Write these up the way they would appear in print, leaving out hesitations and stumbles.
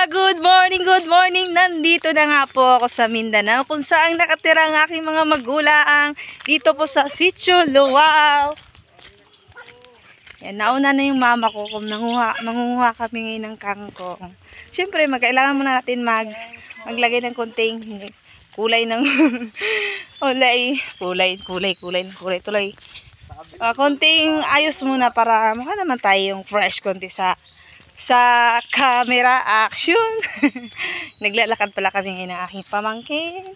Good morning. Nandito na nga po ako sa Mindanao kung saan nakatira ang aking mga magulang dito po sa Sitio Luwao. Yan, nauna na yung mama ko kung mangunguha kami ngayon ng kangkong. Siyempre, kailangan muna natin maglagay ng konting kulay ng kulay tuloy. Konting ayos muna para mukha naman tayong fresh konti sa camera action. Naglalakad pala kami ngayon ng aking pamangkin.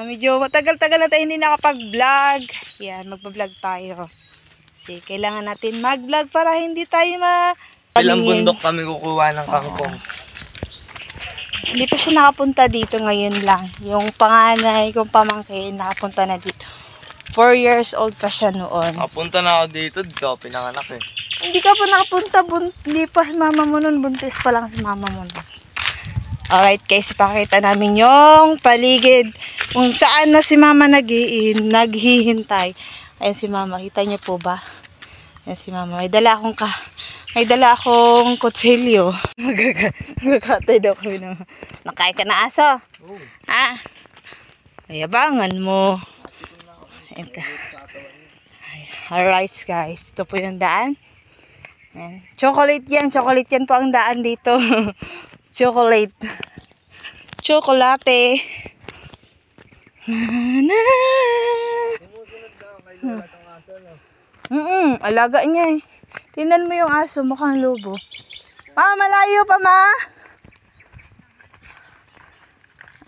Medyo matagal-tagal na tayo hindi nakapag-vlog. Yan, magpa-vlog tayo. Kasi kailangan natin mag-vlog para hindi tayo Ilang bundok kami kukuha ng kangkong. Hindi pa siya nakapunta dito ngayon lang. Yung panganay kong pamangkin nakapunta na dito. 4 years old pa siya noon. Nakapunta na ako dito pinanganak eh. Hindi ka pa nakapunta, hindi pa mama mo nun, buntis pa lang si mama mo nun. Alright guys, ipakita namin yung paligid kung saan na si mama naghihintay. Ayan si mama, kita niyo po ba? Ayan si mama, may dala akong kutsilyo. Magkakatay daw kami naman. Nakain ka na aso? Ha? Ayabangan mo. Ayan ka. Alright guys, ito po yung daan. Ayan. Chocolate yan po ang daan dito. Chocolate. Chocolate. Alaga niya eh. Tingnan mo yung aso, mukhang lobo. Malayo pa ma.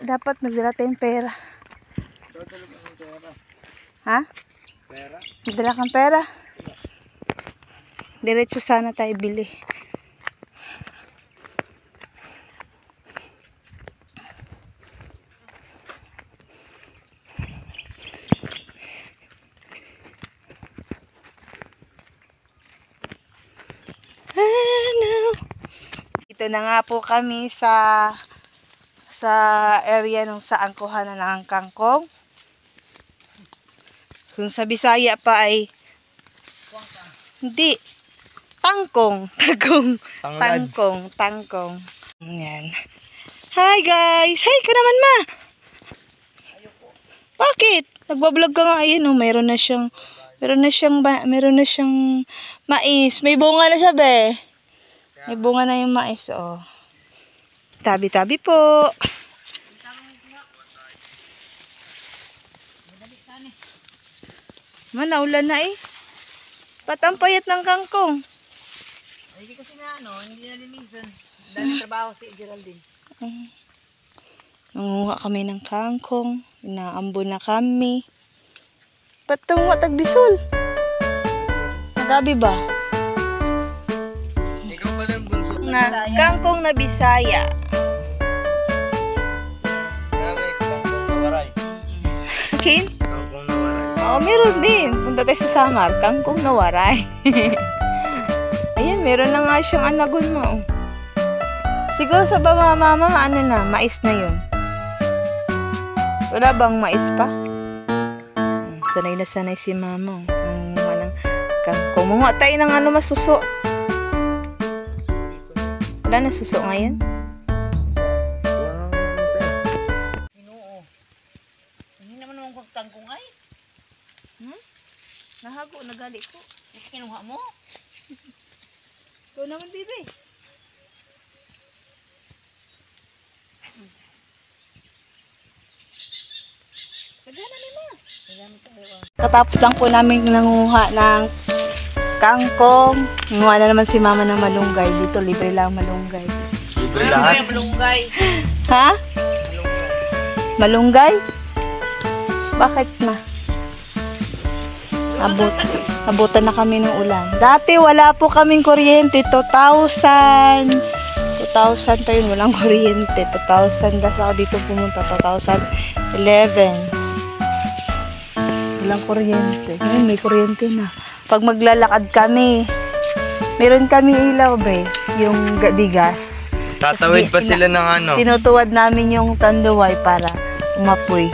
Dapat nagdala tayong pera. Ha? Pera? Nagdala kang pera? Diretso sana tayo bili. Dito na nga po kami sa area nung saan kuha na ng kangkong. Kung sa Bisaya pa ay hindi tangkong. Ayan. Hi guys. Hi ka naman ma. Bakit? Nagbablog ka nga. Ayun oh, meron na siyang mais. May bunga na siya be. May bunga na yung mais oh. Tabi-tabi po. Naulan na eh. Ba't ang payat ng kangkong? Hindi kasi hindi nalinisan. Dahil trabaho si Geraldine. Nanguha kami ng kangkong. Inaambo na kami. Ba't tunga tagbisol? Nagabi ba? Ikaw pala yung bunso. Kangkong na Bisaya. May kangkong na waray. Okay? Kangkong na waray. Oo, meron din. Punta tayo sa Samar. Kangkong na waray. Ayan, meron na nga siyang anagon mo. Siguro sa mama, mais na yun. Wala bang mais pa? Sanay na sanay si mama. Kangkong. Munga tayo ng masuso. Wala na suso ngayon? Hindi naman naman kangkong ay. Nahago, nagali ko. Kinuha mo? Ikaw naman, bibi. Nagana nila. Katapos lang po namin nanguha ng kangkong. Nanguha na naman si mama ng malunggay. Dito, libre lang malunggay. Libre lahat? Malunggay. Ha? Malunggay? Bakit na? Abutan na kami ng ulan. Dati wala po kaming kuryente. 2000 pa yun. Walang kuryente. 2000 gas ako dito pumunta. 2011. Walang kuryente. Ngayon may kuryente na. Pag maglalakad kami, meron kami ilaw ba yung bigas. Tatawid pa sila ng Tinutuwad namin yung tanduay para umapoy.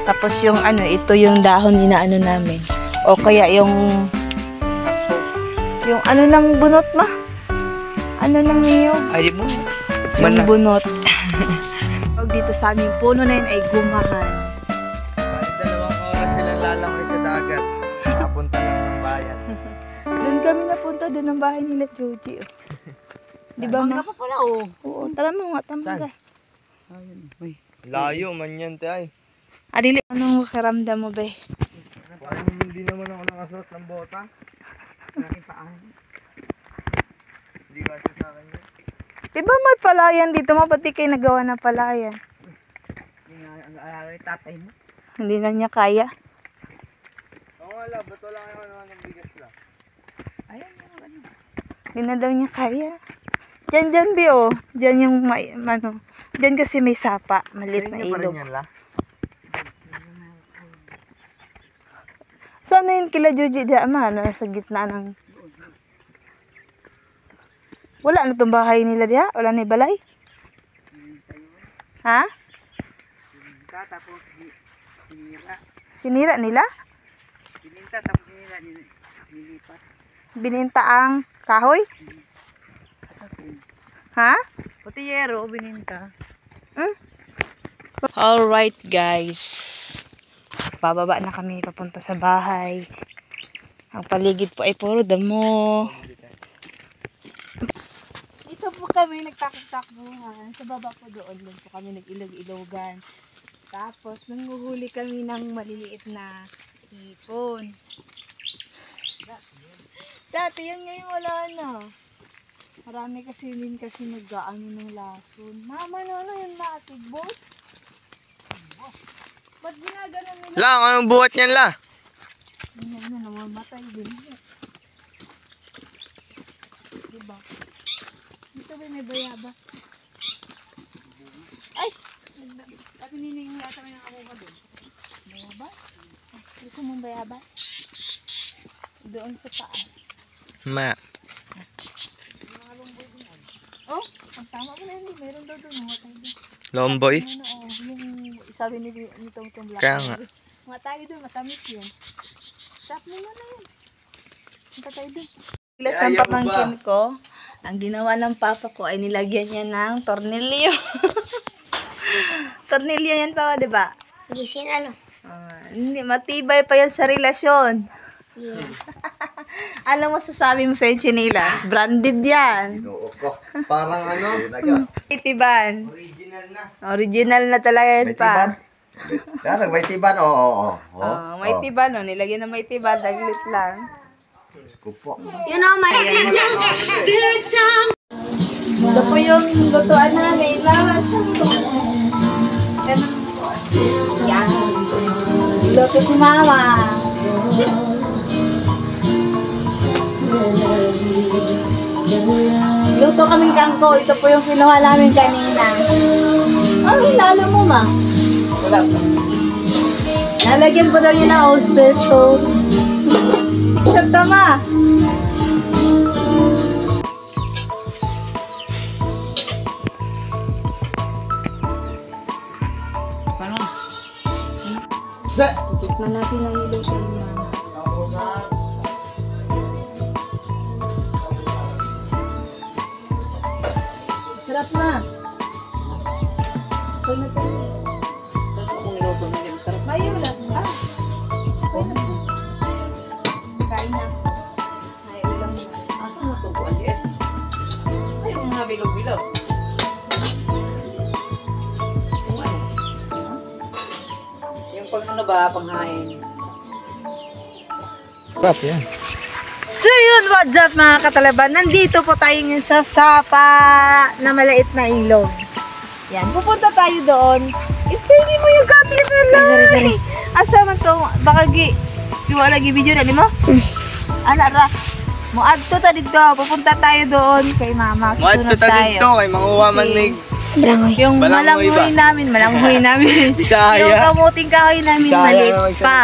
Tapos yung ito yung dahon namin. O kaya yung ng bunot ma. Ano ng niyog? Ay, di mo. Yung bunot. Pag dito sa aming puno na yun ay gumahan. Dalawang oras sila lalangoy sa dagat. Makapunta lang ng bayan. Doon kami napunta, doon ang bahay nila Joji. Oh. Di ba ma? pa pala, oh. Oo, tara mo nga, tama ka. Ayun, uy. Layo man yan, te ay. Adili, anong karamdam mo ba? Parang hindi naman ako nakasuot ng bota. Maraming paan. Hindi ba siya sa akin yun? Di ba may palayan dito? Mapati kayo nagawa ng palayan. Yung ang tatay mo. Hindi na niya kaya. Oo nga, ba't wala kayo naman ng bigas lang? Ayun, ano. Hindi na daw niya kaya. Diyan, Bio. Diyan yung may, ano. Diyan kasi may sapa. Malit na ilog. yan, la? Saan na yun kila Joji di ama? Nasa gitna ng... Wala na itong bahay nila diya? Wala na yung balay? Ha? Tapos sinira. Sinira nila? Sininta tapos sinira nilipat. Bininta ang kahoy? Ha? Putiyero, bininta. Alright guys. Bababa na kami papunta sa bahay. Ang paligid po ay puro damo. Dito po kami nagtakbo-takbuhan. Sa baba po doon po kami nag-ilog-ilogan. Tapos nanguhuli kami ng maliliit na hipon. Dati yun ngayon wala na. Marami kasi din kasi nag-aano ng lason. Mama, ano yun matig, boss? Ba't ginaganon nila? La, anong buhat niyan, la? Hindi na namamatay din. Diba? Dito ba may bayaba? Ay! Dati nining yata may nakakuha doon. Bayaba? Gusto mong bayaba? Doon sa taas. Ma. Oh, ang tama mo na yun. Meron daw doon. Mga tayo doon. Lomboy? Ano, oh, yung sabi ni Tong Black. Kaya nga. Mga tayo doon. Matamis yun. Tap mo na yun. Punta tayo doon. Gilas ng pamangkin ko. Ang ginawa ng papa ko ay nilagyan niya ng tornilyo. Tornilyo yan pa, di ba? Gisin ano? Hindi, matibay pa yan sa relasyon. Yeah. Ano masasabi mo sa yung chinilas? Branded yan. Oo ko. Parang ano? May tiban. Original na. Original na talaga yan pa. Yan, may tiban, oo. Oh, may tiban, oh. Nilagyan na may tiban, daglit lang. Kupo. You know, my Ito po yung lutuan namin. Mama, yan. Luto si Mama. Luto kaming kangko. Ito po yung kinuha namin kanina. Ano lalo mo, Ma? Wala pa. Nalagyan po daw niya ng oyster sauce. Sarap tama. Paano? Tikman natin ang niluto niya. Sarap na. Okay na tayo. Kung niluto na yung sarap. May ulam. Okay na. Kain na. May ulam na. Asa na ito? Buwan ay, yung mga bilog-bilog. Yung ano? Yung pag ano ba, panghain. Crap yan. So yun, what's up mga katalaban? Nandito po tayo ngayon sa Sapa na maliit na ilog. Yan, pupunta tayo doon. Steady mo yung camera lang. Asa man to? Baka wala gi-video na, di mo? Ala ra. Mo adto ta dito. Pupunta tayo doon kay Mama. Susunod Mato ta dito kay manguha man mig. Yung Balanghoy malanghoy namin. Bisaya. Yung kamuting kahoy namin Bisaya maliit naman siya. pa.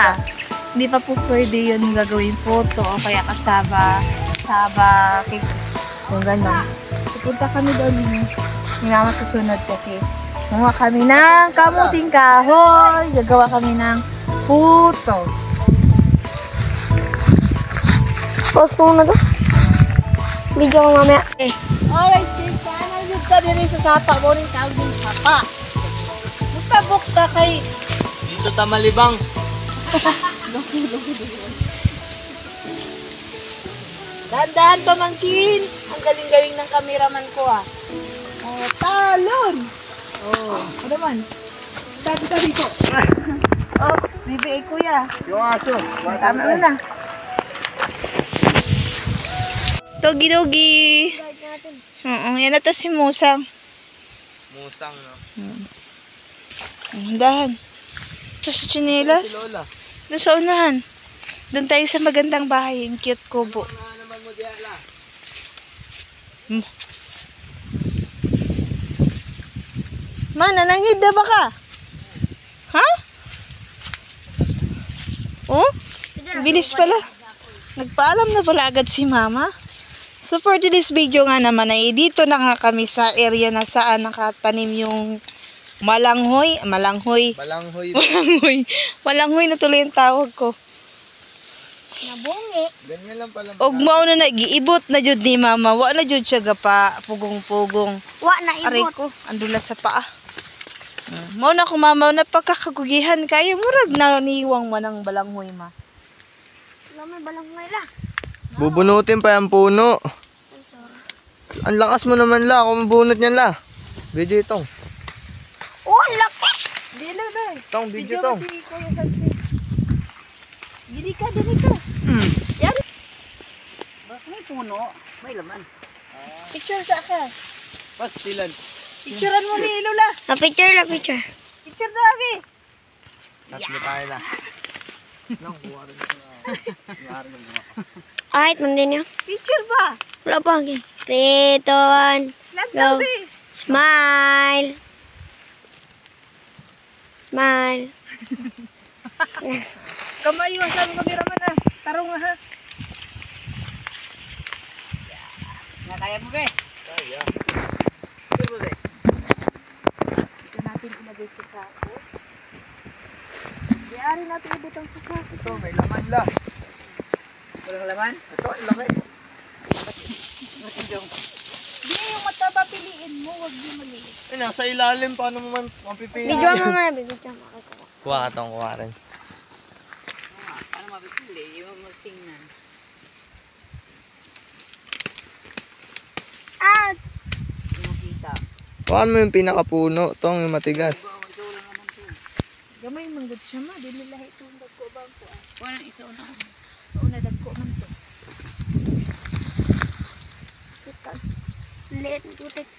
Hindi pa po pwede yun gagawin photo o kaya kasaba yung gano'n. Pupunta kami doon ni Mama susunod kasi Kumuha kami ng kamuting kahoy. Gagawa kami ng puto. Pause ko muna to. Video ko mamaya. Alright, guys. Kanan yun ka din sa sapa. Morning tawag din sapa. Bukta-bukta kay... Dito tamalibang. Dahan-dahan pamangkin. Ang galing-galing ng cameraman ko ah. Oh, talon. Oh, ano man? Tabi-tabi ko. Oops, BBA kuya. Yung aso. Tama mo na. Togi-dogi. Oo, yan na si Musang. Musang, no? Dahan. Sa chinelas. Si Lola. Doon sa unahan. Doon tayo sa magandang bahay. Yung cute kubo. Ano naman mo diala? Man, nanangid na ba ka? Ha? Oh? Bilis pala. Nagpaalam na pala agad si mama. So for today's video nga naman ay dito na nga kami sa area na saan nakatanim yung malanghoy. Balanghoy. Malanghoy na tuloy yung tawag ko. Nabungi. Ganyan lang pala. Og mao na giibot na jud ni mama. Wa na jud siya gapa pugong-pugong. Wa na Aray ibot. ko, andun na sa paa. Mao na ko mama na pagkakagugihan kayo murag na niwang man ang balanghoy ma. Wala may balang la. Bubunutin pa yung puno. Ay, sorry. Ang lakas mo naman la. Kung mabunot niyan la. Video itong. Oh, ang laki. Dili ba? Itong, video itong. Dili ka, dili ka. Yan. Bakit may puno? May laman. Picture sa ka. Pastilan. Picturean mo ni Lola. Na-picture, na-picture. Picture sa abi. Tatlo tayo na. Nang kuha rin ko na. Ahit man din yun. Picture ba? Wala pa. Okay. 3, 2, 1. Lahat Go. sabi. Smile. Smile. Kamayusan kameraman ah. Tarong ha. Nga kaya mo ba? Kaya. Kaya mo ba? Ito natin ilagay sa sako. Diari natin ibutang sa sako. Ito, may laman la. Walang laman? Ito, ang laki. Di yung mataba piliin mo. Huwag di maliit. Eh, nasa ilalim. Paano mo man mapipili? Video nga nga. Video nga. Kuha ka itong kuha rin. Paano mapipili? Yung magtingnan. Ouch! Yung makita. Kuhaan mo yung pinakapuno. Itong yung matigas. Gamay manggod siya ma. Dili lahi itong dagko ba ko ah. Walang isa una. Una dagko man to. Liit ng putik.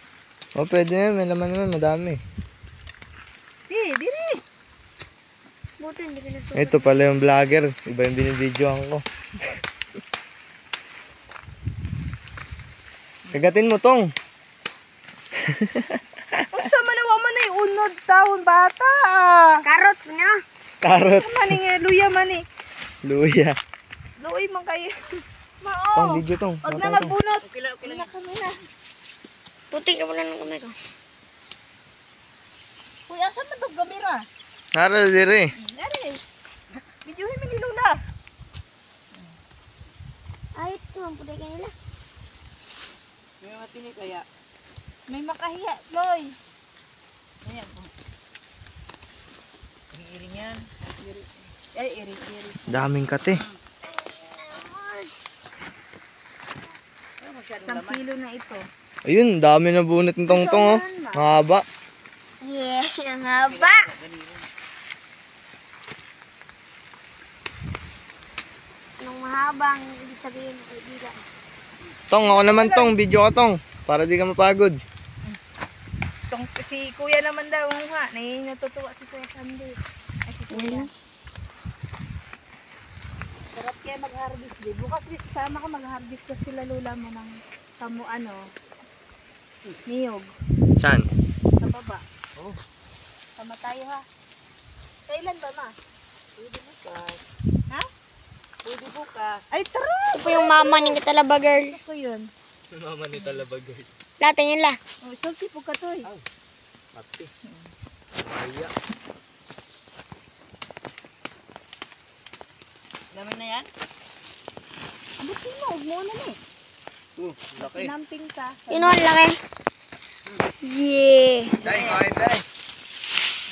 O, pwede na. May laman naman. Madami. Diri. Buti hindi ka nasulat. Ito pala yung vlogger. Iba yung binibidyoan ko. Kagatin mo tong. Usa man na man ay unod taon bata. Carrots mo na. Carrots. Maning luya man eh. Luya. Luoy man kayo. Tong Mao. video tong. Wag Tong, na tong. magbunot. Okay lang, okay lang. Wala kami na. Putik na pala ng kamay ko. Uy, asa man tong kamera? Nara dire. Dari. Videohin mo ni Lola. Ay, ito ang putik nila. May matini kaya. May makahiya, Loy. Ayan po. Iring yan. Ay, iri. Daming kate. Isang kilo na ito. Ayun, dami na bunot ng tong-tong oh. Mahaba. Yeah, ang haba. Anong mahabang ibig sabihin ng kaibigan? Tong, ako naman tong. Video ka tong. Para di ka mapagod. Tong, si Kuya naman daw nga. Natutuwa si Kuya Sandy. Ay, si Kuya. Sarap kaya mag-harvest din. Bukas sama ka mag-harvest na sila Lola mo ng tamo niyog. Saan? Sa baba. Oh. Sama tayo ha. Kailan ba ma? Pwede bukas. Ha? Pwede bukas. Ay tara! Ito po yung mama ni Katalaba girl. Ito ko yun. Mama ni Talabagay. Lahat yan la. Oh, salty po ka to eh. Mati. Kaya. Laman na yan? Abutin mo, huwag mo na eh. Laki. Namping ka. Yun o, ang laki. Yeah. Day, kain day.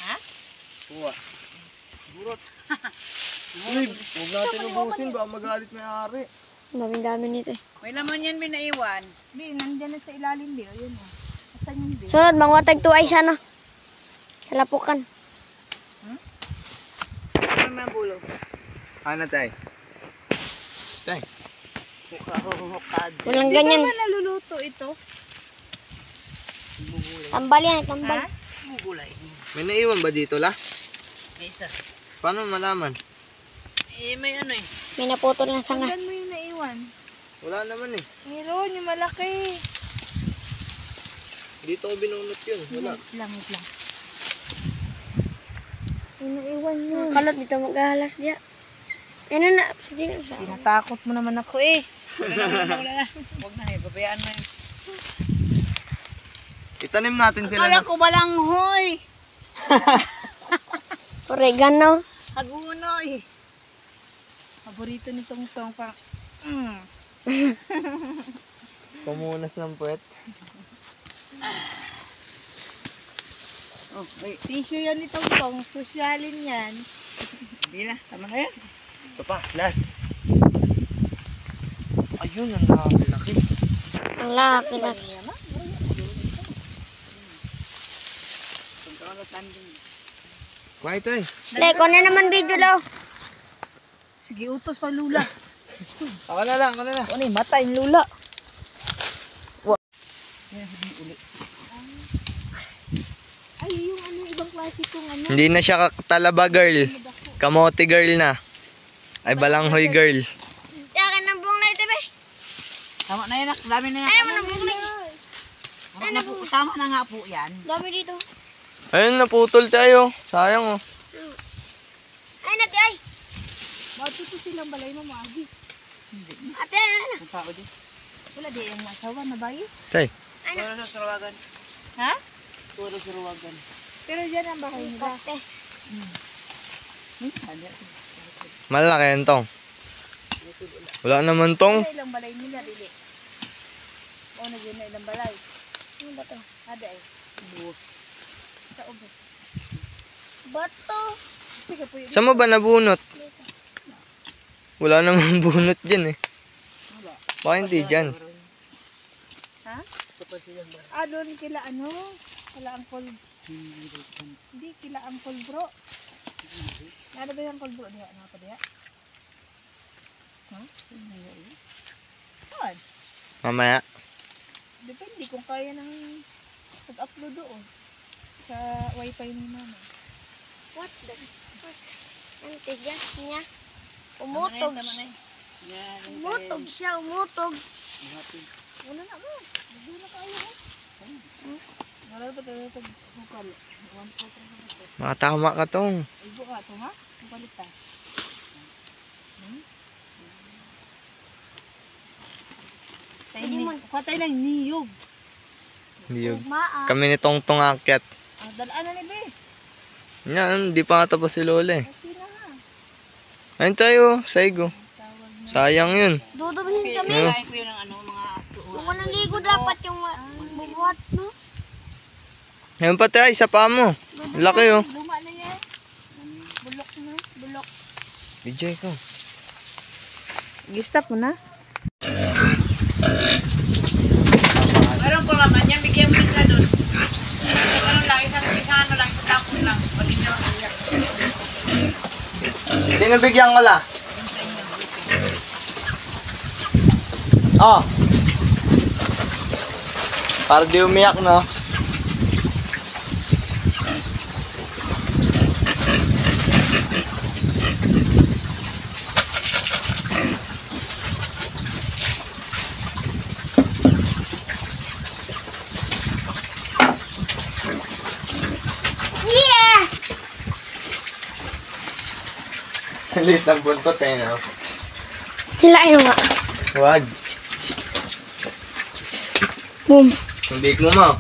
Ha? Kuha. Burot. Uy, huwag natin ubusin. Baka magalit may-ari. Ang dami-dami nito eh. May laman yan, may naiwan. Di, nandyan na sa ilalim, di. O, yun o. Asan yung di? Sunod, mangwatag to ay sana. Sa lapukan. Ano may bulo? Ano tay? Tay. Walang Di ganyan. ba naluluto ito? Tambal yan, tambal. Ha? Gulay. May naiwan ba dito la? May isa. Paano malaman? Eh, may ano eh. May naputol na sanga. Saan mo yung naiwan? Wala naman eh. Meron, yung malaki. Dito ko binunot yun. Wala. Wait lang. Yung naiwan mo. Kalot dito maghahalas diya. Ano na, sige na sa. Tinatakot mo naman ako eh. Wala na. Huwag na eh, babayaan mo yun. Itanim natin sila Akala ng... ko balanghoy. Oregano. Hagunoy. Paborito ni Tongtong pa. Pamunas ng puwet. Oh, wait. Tissue yan ni Tongtong. Sosyalin yan. Hindi na. Tama na yan. Ito pa, last. Ayun, ang laki. Ang laki. Kuha ito eh. Dek, ko na naman video daw. Sige, utos pa lula. Ako na lang. Ano yung mata yung lula? Ay, yung ano, ibang klase kong ano. Hindi na siya talaba girl. Kamote girl na. Ay, balanghoy girl. Yakin ng buong na ito, be. Tama na yan. Dami na yan. Ay, naman ang buong na. Tama na nga po yan. Dami dito. Ayun, naputol tayo. Sayang oh. Ay, nati, ay. Matuto silang balay mo, Agi. Ate, ano? Ang tao din. Wala di yung asawa na bayi. Tay. Puro sa surawagan. Ha? Puro surawagan. Pero dyan ang bahay nila. Ate. Malaki yan tong. Wala naman tong. Wala ilang balay nila, dili. O, nagyan na ilang balay. Ano ba to? Ada eh. Sa ubos. Bato. Sige po yun. Saan mo ba nabunot? Wala namang bunot dyan eh. Baka hindi dyan. Ha? Ah, doon kila ano? Kila Uncle. Hindi, kila Uncle Bro. Ano ba yung Uncle Bro? Diya, ano pa diya? Ha? Saan? Mamaya. Depende kung kaya nang pag-upload doon. Sa wifi ni mama. What the? Ang tigas niya. Umutog. Tama na yan. Yan. Umutog siya, umutog. Wala na ba? Hindi na kaya ko. Wala ba tayo pag-bukal? 1, 2, 3, 4. Makatama ka tong. Ay, buka ito ha? Ang palita. Patay ng niyog. Niyog. Maa. Kami ni Tongtong akyat. Ah, dalaan na ni Be. Yan, hindi pa nga tapos si Lola eh. Okay na ha. Ayun tayo, saigo. Sayang yun. Dudubihin kami. Ano? Kain ko yun ng ano, mga aso. Kung walang ligo dapat yung bubuhat, no? Ayun pa tayo, isa pa mo. Laki oh. Luma na yan. Bulok na. Bulok. BJ ko. Gistap mo na? Meron ko naman yan, bigyan mo isa doon. Ano lang, isang ano lang, tapos lang. Pag hindi naman iyak. Sino bigyan ko la? Oh. Para di umiyak, no? Yeah! Lit ng buntot eh, no? Hilain mo nga. Huwag. Boom. Ang big mo mo.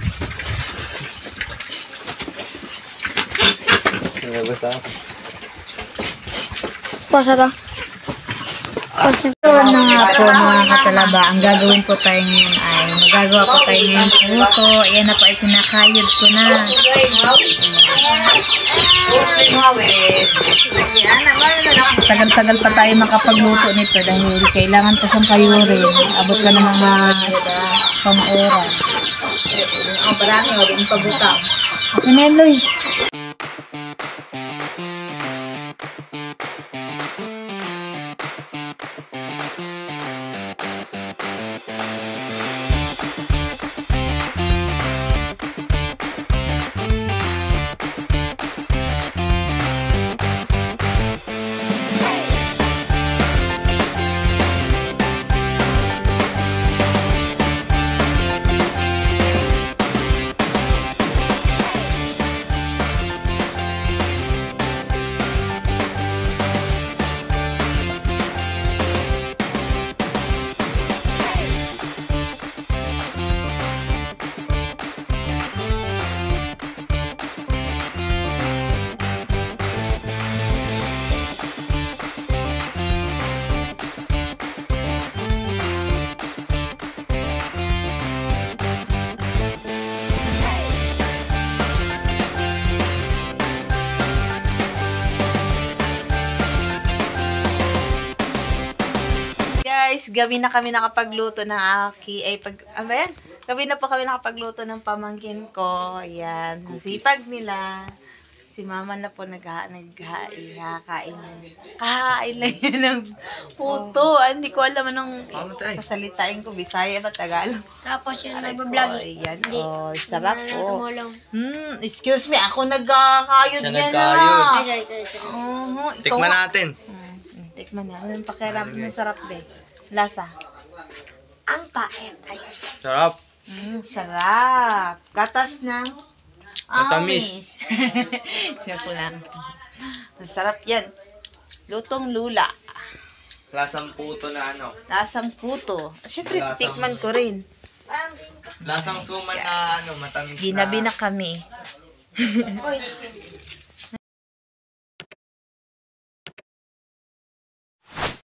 Ano ba sa? Pasa to. Pasa. na nga po mga katalaba, ang gagawin po tayo ngayon ay magagawa po tayo ngayon puto. Ayan na po ay kinakayod ko na. Tagal-tagal pa tayo makapagluto nito dahil kailangan pa siyang kayurin. Abot ka ng mga 1 oras. Ang barami o din pabutang. Okay na yan, Loy. Guys, gabi na kami nakapagluto ng gabi na po kami nakapagluto ng pamangkin ko. Ayan, sipag nila. Si mama na po kakain na yan ng puto. Hindi ko alam anong sasalitain ko, Bisaya ba Tagalog. Tapos yung nag-vlog. Ayan, sarap po. Tumulong. Excuse me, ako nagkakayod Siya niya nagkayod. na. Sorry. Tikman natin. Tikman niya. Anong pakiram ng sarap be? Lasa. Ang pait. Ay. Sarap. Sarap. Katas ng Matamis. Yan po lang. Masarap yan. Lutong lula. Lasang puto na ano. Lasang puto. Siyempre, Lasang- tikman ko rin. Lasang suman na ano, matamis Ginabi na kami.